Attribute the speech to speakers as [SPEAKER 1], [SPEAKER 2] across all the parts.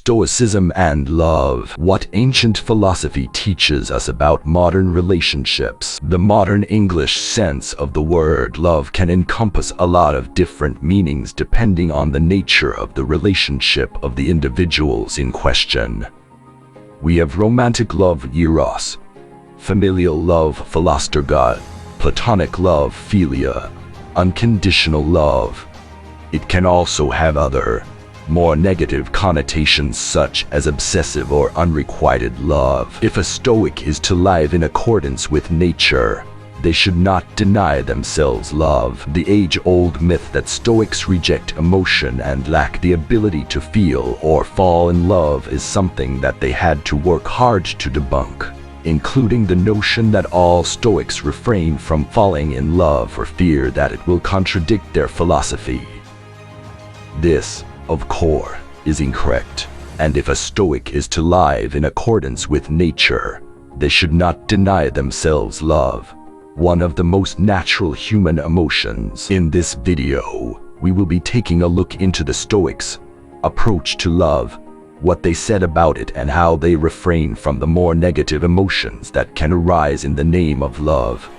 [SPEAKER 1] Stoicism and love. What ancient philosophy teaches us about modern relationships. The modern English sense of the word love can encompass a lot of different meanings depending on the nature of the relationship of the individuals in question. We have romantic love, eros, familial love, philostergod, platonic love, philia, unconditional love. It can also have other, more negative connotations such as obsessive or unrequited love. If a Stoic is to live in accordance with nature, they should not deny themselves love. The age-old myth that Stoics reject emotion and lack the ability to feel or fall in love is something that they had to work hard to debunk, including the notion that all Stoics refrain from falling in love for fear that it will contradict their philosophy. This, of course, is incorrect, and if a Stoic is to live in accordance with nature, they should not deny themselves love, one of the most natural human emotions. In this video, we will be taking a look into the Stoics' approach to love, what they said about it, and how they refrain from the more negative emotions that can arise in the name of love.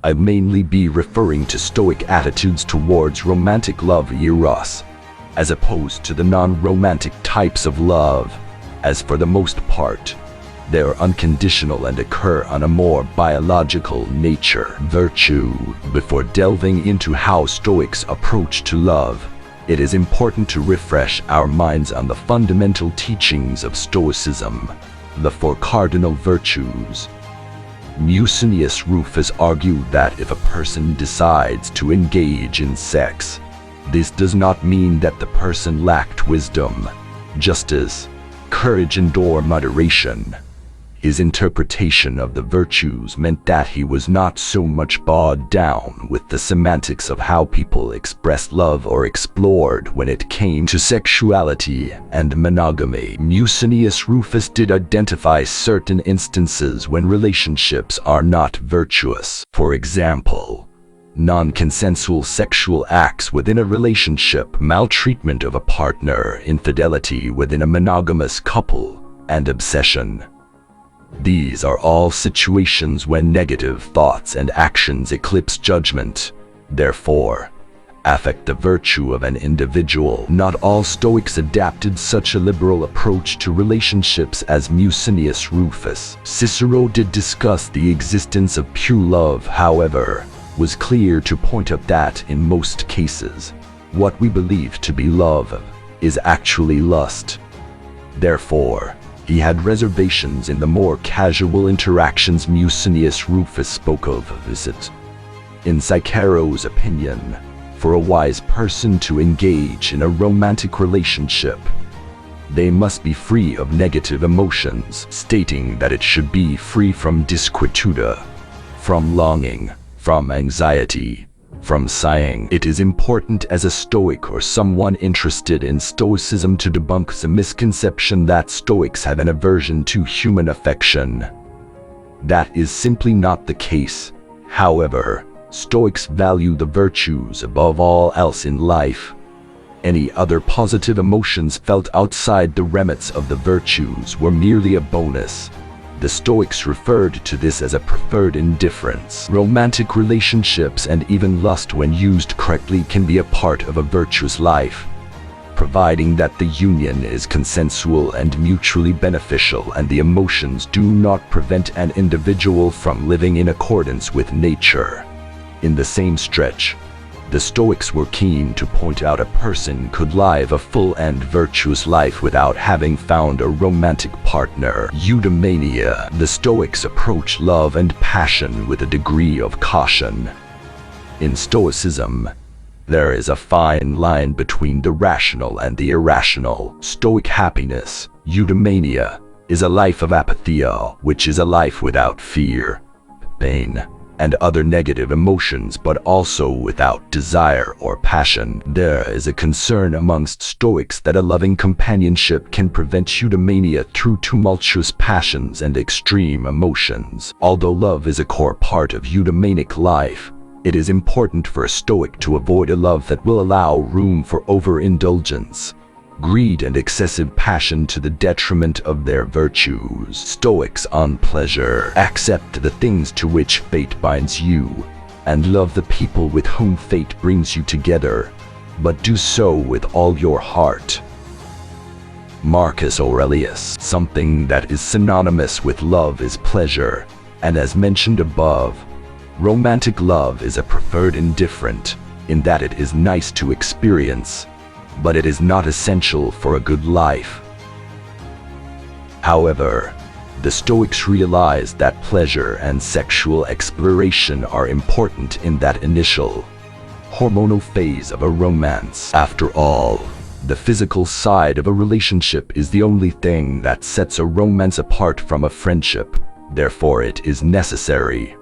[SPEAKER 1] I'll mainly be referring to Stoic attitudes towards romantic love, eros, as opposed to the non-romantic types of love, as for the most part, they are unconditional and occur on a more biological nature. Virtue. Before delving into how Stoics approach to love, it is important to refresh our minds on the fundamental teachings of Stoicism, the four cardinal virtues. Musonius Rufus argued that if a person decides to engage in sex, this does not mean that the person lacked wisdom, justice, courage, and/or moderation. His interpretation of the virtues meant that he was not so much bogged down with the semantics of how people expressed love or explored when it came to sexuality and monogamy. Musonius Rufus did identify certain instances when relationships are not virtuous. For example, non-consensual sexual acts within a relationship, maltreatment of a partner, infidelity within a monogamous couple, and obsession. These are all situations when negative thoughts and actions eclipse judgment, therefore, affect the virtue of an individual. Not all Stoics adapted such a liberal approach to relationships as Musonius Rufus. Cicero did discuss the existence of pure love, however, was clear to point out that in most cases, what we believe to be love is actually lust. Therefore, he had reservations in the more casual interactions Musonius Rufus spoke of. In Cicero's opinion, for a wise person to engage in a romantic relationship, they must be free of negative emotions, stating that it should be free from disquietude, from longing, from anxiety, from sighing. It is important as a Stoic or someone interested in Stoicism to debunk the misconception that Stoics have an aversion to human affection. That is simply not the case. However, Stoics value the virtues above all else in life. Any other positive emotions felt outside the remits of the virtues were merely a bonus. The Stoics referred to this as a preferred indifference. Romantic relationships and even lust, when used correctly, can be a part of a virtuous life, providing that the union is consensual and mutually beneficial and the emotions do not prevent an individual from living in accordance with nature. In the same stretch, the Stoics were keen to point out a person could live a full and virtuous life without having found a romantic partner. Eudaimonia. The Stoics approach love and passion with a degree of caution. In Stoicism, there is a fine line between the rational and the irrational. Stoic happiness, eudaimonia, is a life of apatheia, which is a life without fear, pain, and other negative emotions, but also without desire or passion. There is a concern amongst Stoics that a loving companionship can prevent eudaimonia through tumultuous passions and extreme emotions. Although love is a core part of eudaimonic life, it is important for a Stoic to avoid a love that will allow room for overindulgence. greed and excessive passion to the detriment of their virtues. Stoics on pleasure accept the things to which fate binds you, and love the people with whom fate brings you together, but do so with all your heart. Marcus Aurelius. Something that is synonymous with love is pleasure, and as mentioned above, romantic love is a preferred indifferent, in that it is nice to experience, but it is not essential for a good life. However, the Stoics realized that pleasure and sexual exploration are important in that initial, hormonal phase of a romance. After all, the physical side of a relationship is the only thing that sets a romance apart from a friendship, therefore it is necessary.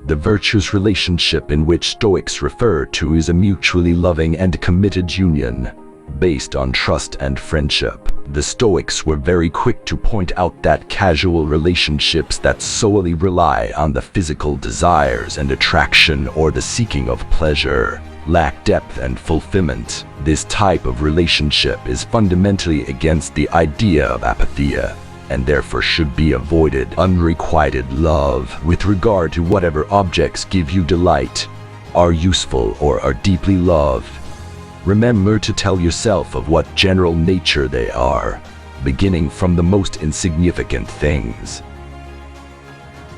[SPEAKER 1] The virtuous relationship in which Stoics refer to is a mutually loving and committed union, based on trust and friendship. The Stoics were very quick to point out that casual relationships that solely rely on the physical desires and attraction or the seeking of pleasure lack depth and fulfillment. This type of relationship is fundamentally against the idea of apatheia, and therefore should be avoided. Unrequited love, with regard to whatever objects give you delight, are useful or are deeply loved. Remember to tell yourself of what general nature they are, beginning from the most insignificant things.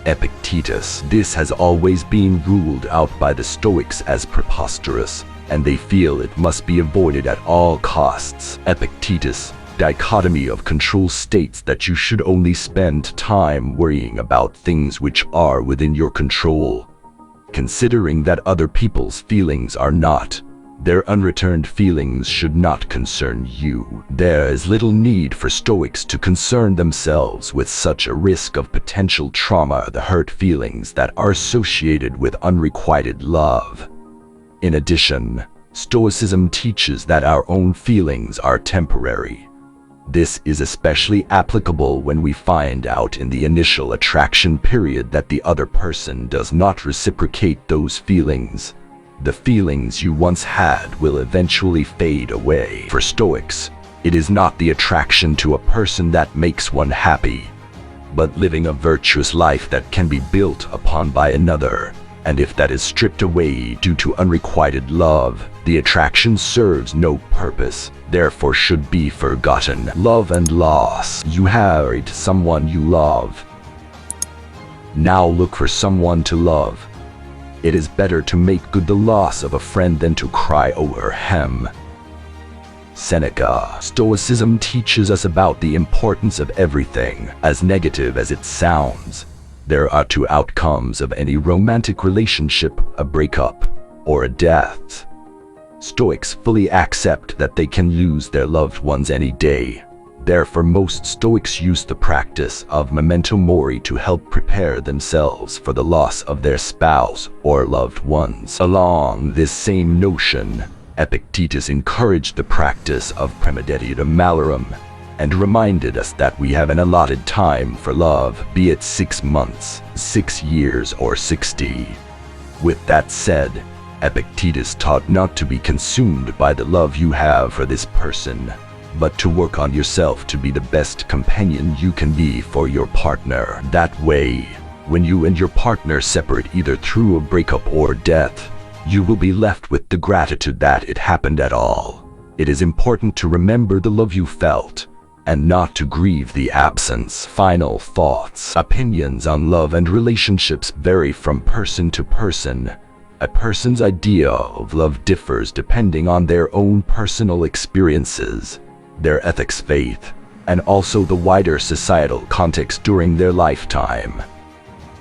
[SPEAKER 1] Epictetus. This has always been ruled out by the Stoics as preposterous, and they feel it must be avoided at all costs. Epictetus' dichotomy of control states that you should only spend time worrying about things which are within your control, considering that other people's feelings are not. Their unreturned feelings should not concern you. There is little need for Stoics to concern themselves with such a risk of potential trauma, the hurt feelings that are associated with unrequited love. In addition, Stoicism teaches that our own feelings are temporary. This is especially applicable when we find out in the initial attraction period that the other person does not reciprocate those feelings. The feelings you once had will eventually fade away. For Stoics, it is not the attraction to a person that makes one happy, but living a virtuous life that can be built upon by another, and if that is stripped away due to unrequited love, the attraction serves no purpose, therefore should be forgotten. Love and loss. You married someone you love. Now look for someone to love. It is better to make good the loss of a friend than to cry over him. Seneca. Stoicism teaches us about the importance of everything. As negative as it sounds, there are two outcomes of any romantic relationship: a breakup or a death. Stoics fully accept that they can lose their loved ones any day. Therefore, most Stoics use the practice of memento mori to help prepare themselves for the loss of their spouse or loved ones. Along this same notion, Epictetus encouraged the practice of premeditatum malorum, and reminded us that we have an allotted time for love, be it 6 months, 6 years, or 60. With that said, Epictetus taught not to be consumed by the love you have for this person, but to work on yourself to be the best companion you can be for your partner. That way, when you and your partner separate either through a breakup or death, you will be left with the gratitude that it happened at all. It is important to remember the love you felt, and not to grieve the absence. Final thoughts. Opinions on love and relationships vary from person to person. A person's idea of love differs depending on their own personal experiences, their ethics, faith, and also the wider societal context during their lifetime.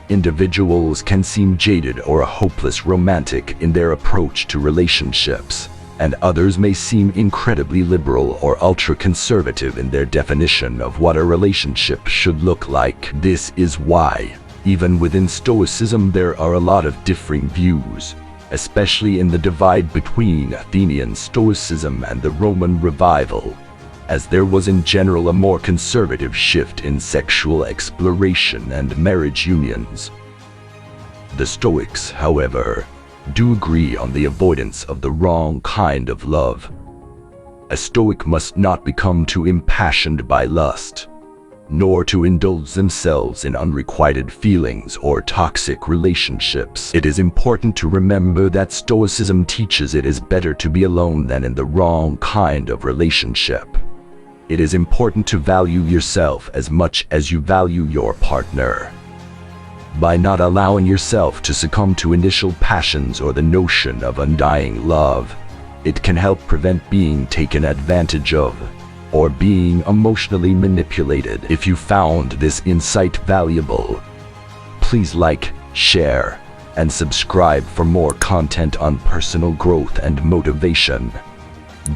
[SPEAKER 1] Individuals can seem jaded or a hopeless romantic in their approach to relationships, and others may seem incredibly liberal or ultra-conservative in their definition of what a relationship should look like. This is why, even within Stoicism, there are a lot of differing views, especially in the divide between Athenian Stoicism and the Roman Revival, as there was in general a more conservative shift in sexual exploration and marriage unions. The Stoics, however, do agree on the avoidance of the wrong kind of love. A Stoic must not become too impassioned by lust, nor to indulge themselves in unrequited feelings or toxic relationships. It is important to remember that Stoicism teaches it is better to be alone than in the wrong kind of relationship. It is important to value yourself as much as you value your partner. By not allowing yourself to succumb to initial passions or the notion of undying love, it can help prevent being taken advantage of or being emotionally manipulated. If you found this insight valuable, please like, share, and subscribe for more content on personal growth and motivation.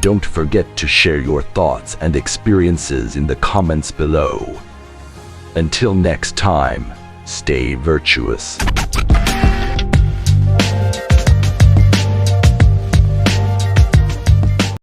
[SPEAKER 1] Don't forget to share your thoughts and experiences in the comments below. Until next time, stay virtuous.